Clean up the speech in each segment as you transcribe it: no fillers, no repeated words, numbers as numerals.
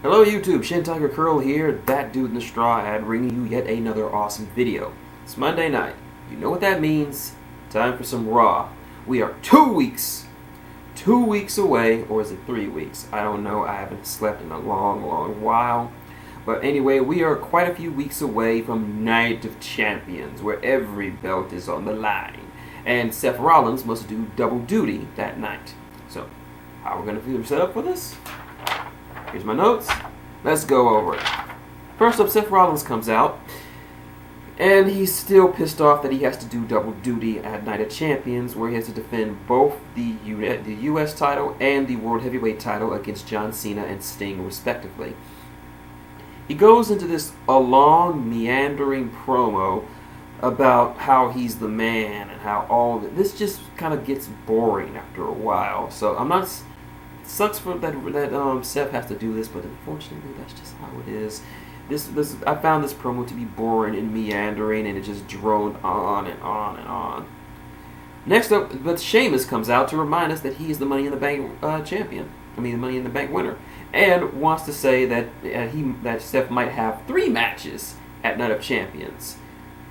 Hello YouTube, shintigercurl here, that dude in the straw ad, bringing you yet another awesome video. It's Monday night. You know what that means? Time for some Raw. We are 2 weeks away, or is it 3 weeks? I don't know, I haven't slept in a long while. But anyway, we are quite a few weeks away from Night of Champions, where every belt is on the line. And Seth Rollins must do double duty that night. So, how are we going to feel set up for this? Here's my notes. Let's go over it. First up, Seth Rollins comes out, and he's still pissed off that he has to do double duty at Night of Champions, where he has to defend both the U.S. title and the World Heavyweight title against John Cena and Sting, respectively. He goes into this long, meandering promo about how he's the man and how all this just kind of gets boring after a while. So I'm not. Sucks for that Seth has to do this, but unfortunately that's just how it is. I found this promo to be boring and meandering, and it just droned on and on and on. Next up, but Sheamus comes out to remind us that he is the Money in the Bank champion. I mean, the Money in the Bank winner, and wants to say that that Seth might have 3 matches at Night of Champions,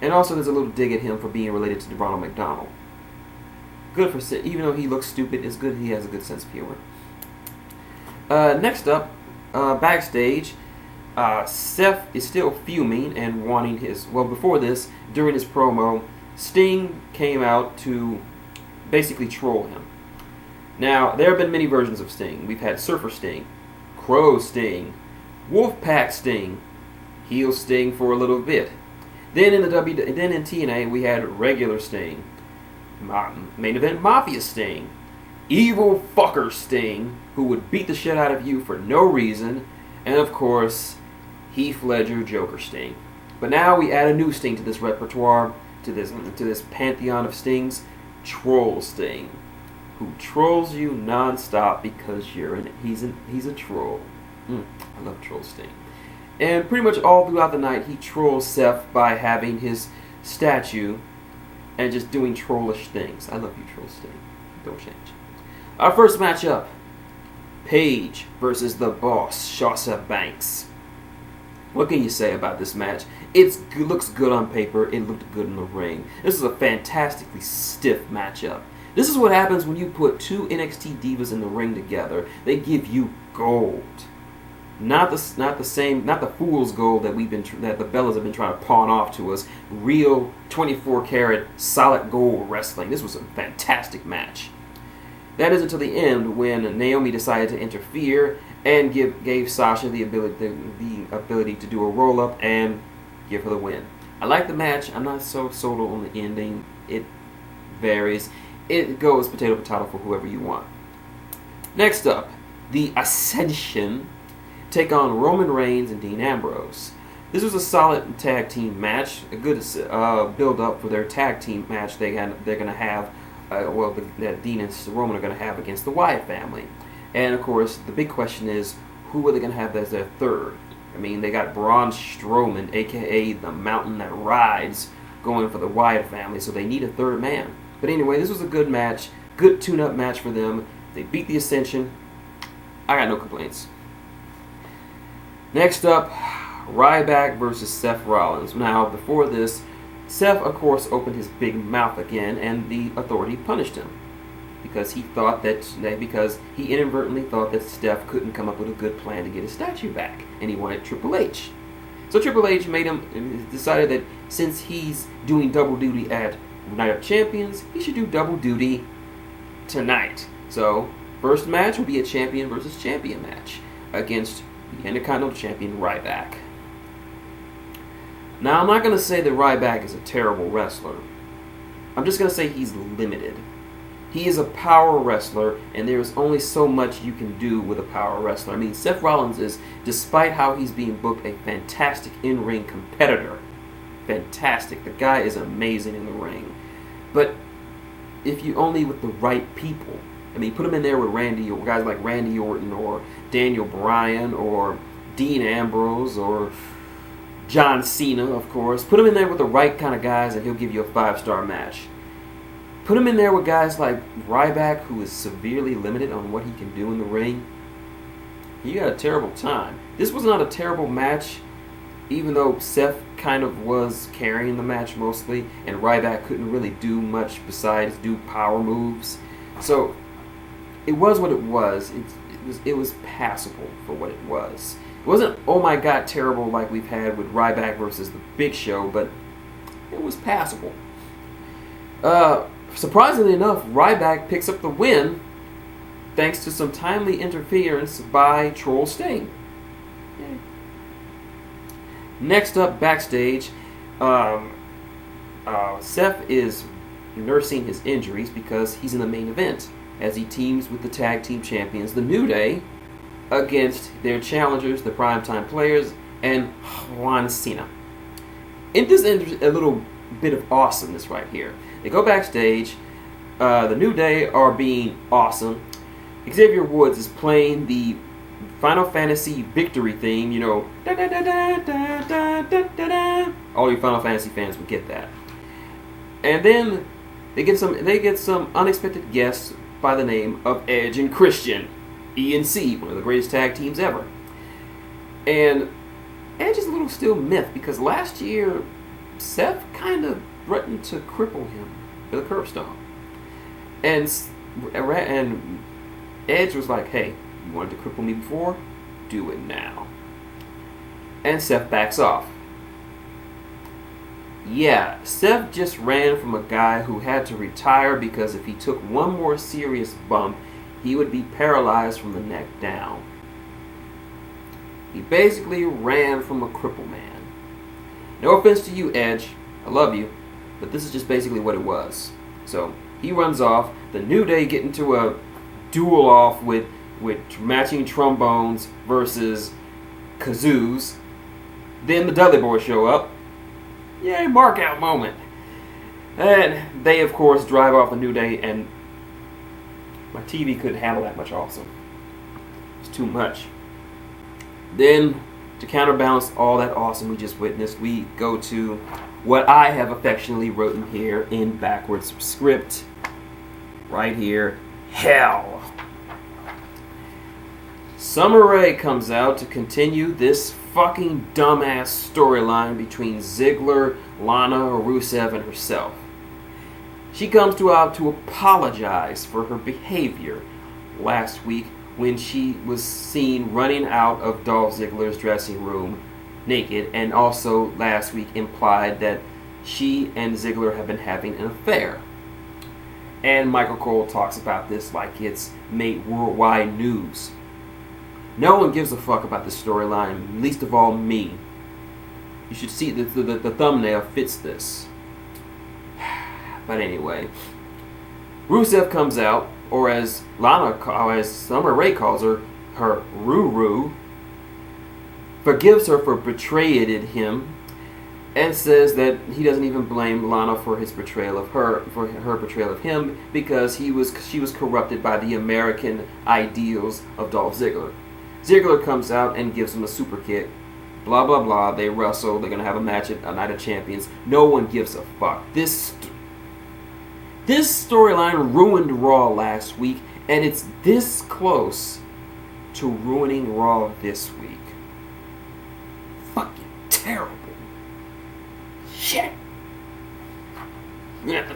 and also there's a little dig at him for being related to Ronald McDonald. Good for Seth, even though he looks stupid. It's good he has a good sense of humor. Next up, backstage, Seth is still fuming and wanting his... Well, before this, during his promo, Sting came out to basically troll him. Now, there have been many versions of Sting. We've had Surfer Sting, Crow Sting, Wolfpack Sting, Heel Sting for a little bit. Then in TNA, we had regular Sting, Main Event Mafia Sting, Evil Fucker Sting, who would beat the shit out of you for no reason, and of course, Heath Ledger Joker Sting. But now we add a new Sting to this repertoire, to this pantheon of Stings, Troll Sting, who trolls you non-stop because he's a troll. I love Troll Sting. And pretty much all throughout the night, he trolls Seth by having his statue and just doing trollish things. I love you, Troll Sting. Don't change. Our first matchup, Paige versus the Boss, Sasha Banks. What can you say about this match? It looks good on paper. It looked good in the ring. This is a fantastically stiff matchup. This is what happens when you put 2 NXT divas in the ring together. They give you gold. Not the fool's gold that that the Bellas have been trying to pawn off to us. Real 24-karat solid gold wrestling. This was a fantastic match. That is until the end, when Naomi decided to interfere and gave Sasha the ability to do a roll-up and give her the win. I like the match. I'm not so sold on the ending. It varies. It goes potato for whoever you want. Next up, the Ascension take on Roman Reigns and Dean Ambrose. This was a solid tag team match, a good build-up for their tag team match they're going to have. That Dean and Roman are going to have against the Wyatt family. And of course, the big question is, who are they going to have as their third? I mean, they got Braun Strowman, aka the Mountain That Rides, going for the Wyatt family, so they need a third man. But anyway, this was a good match, good tune-up match for them. They beat the Ascension. I got no complaints. Next up, Ryback versus Seth Rollins. Now, before this, Seth, of course, opened his big mouth again, and the Authority punished him because he inadvertently thought that Steph couldn't come up with a good plan to get his statue back, and he wanted Triple H. So Triple H decided that since he's doing double duty at Night of Champions, he should do double duty tonight. So first match will be a champion versus champion match against the Intercontinental Champion Ryback. Now, I'm not going to say that Ryback is a terrible wrestler. I'm just going to say he's limited. He is a power wrestler, and there's only so much you can do with a power wrestler. I mean, Seth Rollins is, despite how he's being booked, a fantastic in-ring competitor. Fantastic. The guy is amazing in the ring. But if you only with the right people, I mean, put him in there with guys like Randy Orton or Daniel Bryan or Dean Ambrose or John Cena, of course. Put him in there with the right kind of guys and he'll give you a 5-star match. Put him in there with guys like Ryback, who is severely limited on what he can do in the ring. You had a terrible time. This was not a terrible match, even though Seth kind of was carrying the match mostly, and Ryback couldn't really do much besides do power moves. So it was what it was. It was passable for what it was. It wasn't, oh my god, terrible like we've had with Ryback versus the Big Show, but it was passable. Surprisingly enough, Ryback picks up the win thanks to some timely interference by Troll Sting. Yay. Next up, backstage, Seth is nursing his injuries because he's in the main event as he teams with the tag team champions, The New Day, against their challengers, the Primetime Players, and Cena. And this is a little bit of awesomeness right here. They go backstage. The New Day are being awesome. Xavier Woods is playing the Final Fantasy victory theme, you know, da da da da da da da da da. All you Final Fantasy fans would get that. And then they get some unexpected guests by the name of Edge and Christian. ENC, one of the greatest tag teams ever. And Edge is a little still myth because last year Seth kind of threatened to cripple him with a curb stomp. And Edge was like, hey, you wanted to cripple me before? Do it now. And Seth backs off. Yeah, Seth just ran from a guy who had to retire because if he took one more serious bump, he would be paralyzed from the neck down. He basically ran from a cripple man. No offense to you, Edge. I love you. But this is just basically what it was. So, he runs off. The New Day get into a duel off with matching trombones versus kazoos. Then the Dudley Boyz show up. Yay, mark out moment. And they, of course, drive off the New Day, and my TV couldn't handle that much also. It's too much. Then, to counterbalance all that awesome we just witnessed, we go to what I have affectionately written here in backwards script. Right here. Hell. Summer Rae comes out to continue this fucking dumbass storyline between Ziggler, Lana, Rusev, and herself. She comes out to apologize for her behavior last week when she was seen running out of Dolph Ziggler's dressing room naked, and also last week implied that she and Ziggler have been having an affair. And Michael Cole talks about this like it's made worldwide news. No one gives a fuck about this storyline, least of all me. You should see the thumbnail fits this. But anyway, Rusev comes out, or as Summer Rae calls her Ruru, forgives her for betraying him, and says that he doesn't even blame Lana for his betrayal of her, for her betrayal of him, because she was corrupted by the American ideals of Dolph Ziggler. Ziggler comes out and gives him a super kick. Blah blah blah. They wrestle. They're gonna have a match at a Night of Champions. No one gives a fuck. This storyline ruined Raw last week, and it's this close to ruining Raw this week. Fucking terrible. Shit. Yeah.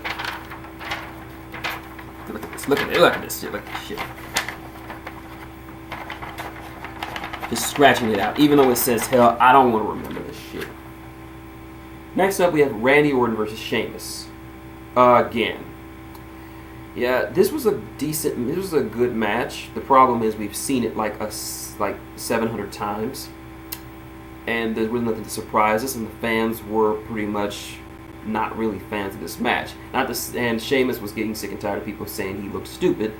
Look at this. Look at this shit. Look at this shit. Just scratching it out. Even though it says hell, I don't want to remember this shit. Next up, we have Randy Orton versus Sheamus. Again. Yeah, this was a good match. The problem is we've seen it like 700 times. And there was nothing to surprise us, and the fans were pretty much not really fans of this match. And Sheamus was getting sick and tired of people saying he looked stupid,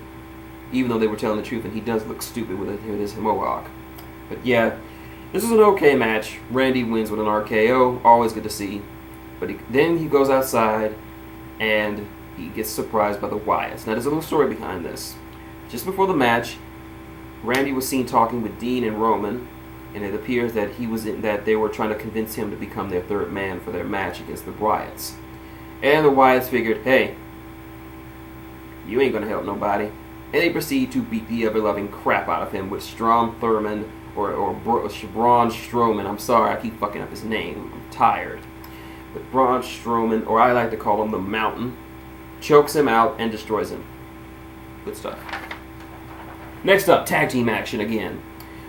even though they were telling the truth, and he does look stupid with his mohawk. But yeah, this is an okay match. Randy wins with an RKO, always good to see. But then he goes outside, and he gets surprised by the Wyatts. Now there's a little story behind this. Just before the match, Randy was seen talking with Dean and Roman, and it appears that that they were trying to convince him to become their third man for their match against the Wyatts. And the Wyatts figured, hey, you ain't gonna help nobody. and they proceed to beat the ever-loving crap out of him with Braun Strowman. I'm sorry, I keep fucking up his name. I'm tired. But Braun Strowman, or I like to call him the Mountain, chokes him out and destroys him. Good stuff. Next up, tag team action again.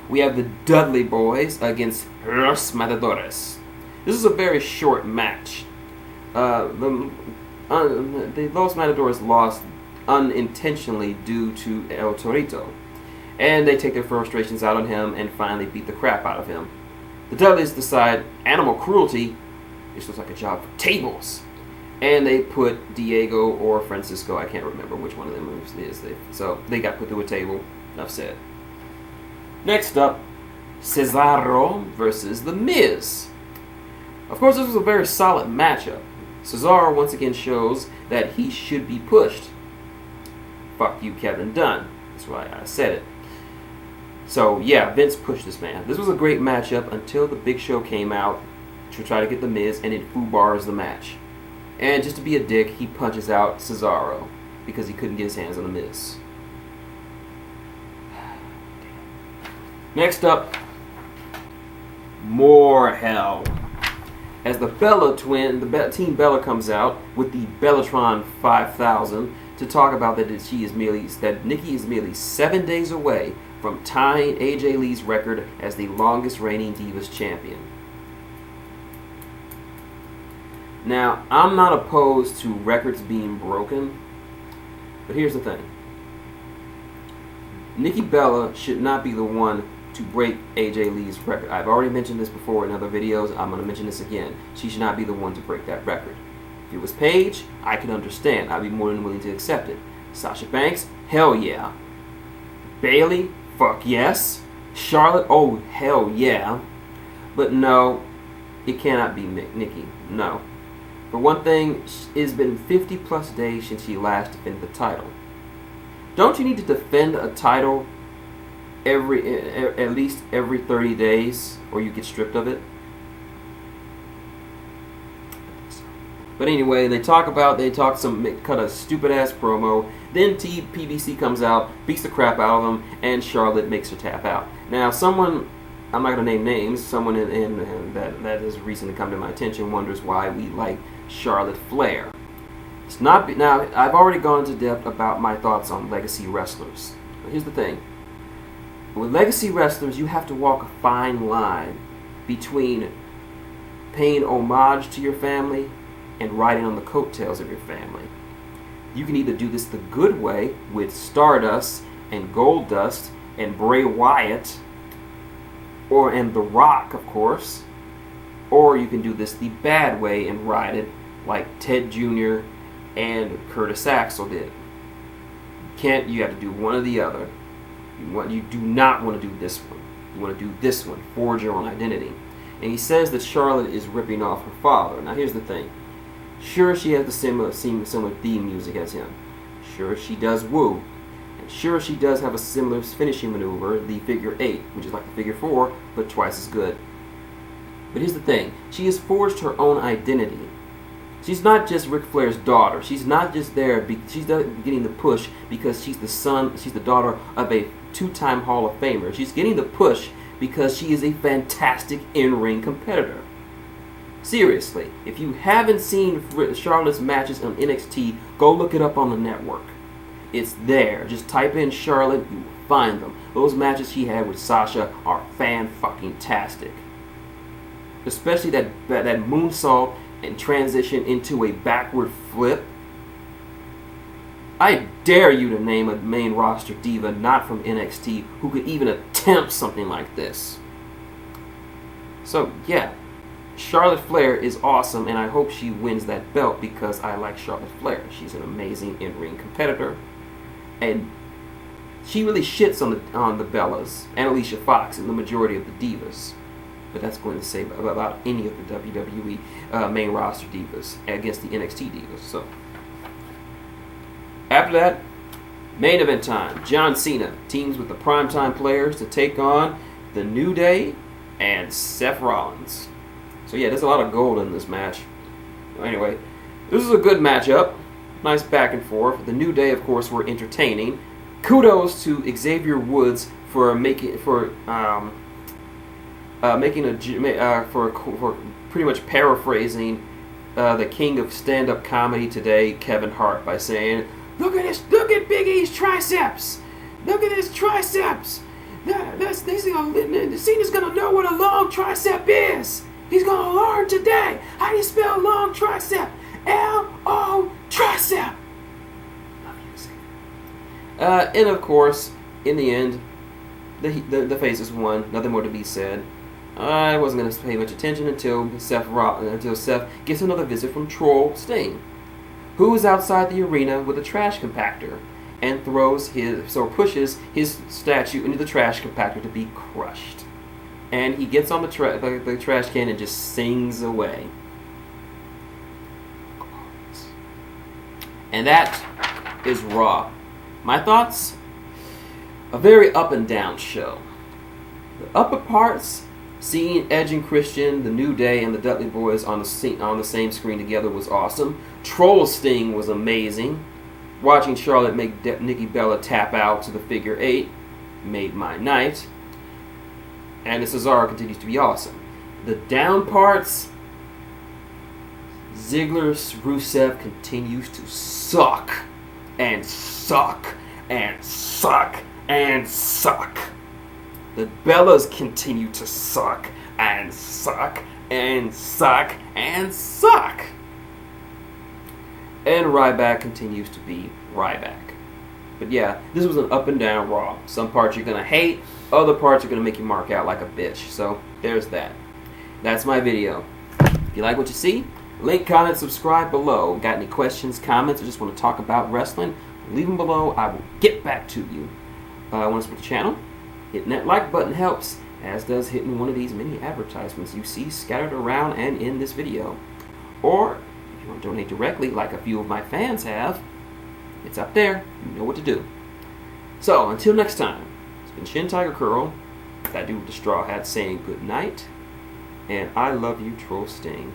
We have the Dudley Boyz against Los Matadores. This is a very short match. The Los Matadores lost unintentionally due to El Torito, and they take their frustrations out on him and finally beat the crap out of him. The Dudleys decide animal cruelty, this looks like a job for tables, and they put Diego or Francisco, I can't remember which one of them it is, so they got put through a table. Enough said. Next up, Cesaro versus The Miz. Of course, this was a very solid matchup. Cesaro once again shows that he should be pushed. Fuck you, Kevin Dunn. That's why I said it. So, yeah, Vince pushed this man. This was a great matchup until the Big Show came out to try to get The Miz, and it foobars the match. And just to be a dick, he punches out Cesaro because he couldn't get his hands on The Miz. Next up, more hell. As the Bella twin, Team Bella comes out with the Bellatron 5000 to talk about that Nikki is merely 7 days away from tying AJ Lee's record as the longest reigning Divas champion. Now, I'm not opposed to records being broken, but here's the thing. Nikki Bella should not be the one to break AJ Lee's record. I've already mentioned this before in other videos. I'm going to mention this again. She should not be the one to break that record. If it was Paige, I could understand. I'd be more than willing to accept it. Sasha Banks, hell yeah. Bayley, fuck yes. Charlotte, oh hell yeah. But no, it cannot be Nikki. No. For one thing, it's been 50 plus days since she last defended the title. Don't you need to defend a title at least every 30 days, or you get stripped of it? But anyway, they cut a stupid ass promo. Then PBC comes out, beats the crap out of them, and Charlotte makes her tap out. Now, someone, I'm not going to name names, someone that has recently come to my attention wonders why we like Charlotte Flair. It's not. Now, I've already gone into depth about my thoughts on legacy wrestlers. But here's the thing. With legacy wrestlers, you have to walk a fine line between paying homage to your family and riding on the coattails of your family. You can either do this the good way with Stardust and Goldust and Bray Wyatt, and The Rock, of course, or you can do this the bad way and ride it like Ted Jr. and Curtis Axel did. You have to do one or the other. You do not want to do this one. You want to do this one. Forge your own identity. And he says that Charlotte is ripping off her father. Now here's the thing. Sure, she has the similar theme music as him. Sure, she does woo. And sure, she does have a similar finishing maneuver, the figure 8, which is like the figure 4, but twice as good. But here's the thing. She has forged her own identity. She's not just Ric Flair's daughter. She's not just there. She's getting the push because she's the daughter of a 2-time Hall of Famer. She's getting the push because she is a fantastic in-ring competitor. Seriously, if you haven't seen Charlotte's matches on NXT, go look it up on the network. It's there. Just type in Charlotte, you will find them. Those matches she had with Sasha are fan-fucking-tastic. Especially that moonsault and transition into a backward flip. I dare you to name a main roster diva not from NXT who could even attempt something like this. So, yeah. Charlotte Flair is awesome, and I hope she wins that belt because I like Charlotte Flair. She's an amazing in-ring competitor, and she really shits on the Bellas and Alicia Fox and the majority of the divas. But that's going to say about any of the WWE main roster divas against the NXT divas. So after that, main event time. John Cena teams with the Primetime Players to take on the New Day and Seth Rollins. So yeah, there's a lot of gold in this match. Anyway, this is a good matchup. Nice back and forth. The New Day, of course, were entertaining. kudos to Xavier Woods for pretty much paraphrasing the king of stand-up comedy today, Kevin Hart, by saying, "Look at this! Look at Big E's triceps! Look at his triceps! Cena's gonna know what a long tricep is. He's gonna learn today. How do you spell long tricep? L-O tricep." Love you, Xavier. And of course, in the end, the faces won. Nothing more to be said. I wasn't going to pay much attention until Seth gets another visit from Troll Sting, who is outside the arena with a trash compactor and pushes his statue into the trash compactor to be crushed. And he gets on the trash can and just sings away. And that is Raw. My thoughts? A very up and down show. The upper parts, seeing Edge and Christian, the New Day, and the Dudley Boyz on the same screen together was awesome. Troll Sting was amazing. Watching Charlotte make Nikki Bella tap out to the figure 8 made my night. And the Cesaro continues to be awesome. The down parts, Ziggler's Rusev continues to suck and suck and suck and suck. The Bellas continue to suck and suck and suck and suck. And Ryback continues to be Ryback. But yeah, this was an up and down Raw. Some parts you're going to hate, other parts are going to make you mark out like a bitch. So there's that. That's my video. If you like what you see, link, comment, subscribe below. Got any questions, comments, or just want to talk about wrestling? Leave them below. I will get back to you. Want to support the channel? Hitting that like button helps, as does hitting one of these many advertisements you see scattered around and in this video. Or, if you want to donate directly, like a few of my fans have, it's up there. You know what to do. So, until next time, it's been shintigercurl, that dude with the straw hat saying good night, and I love you, Troll Sting.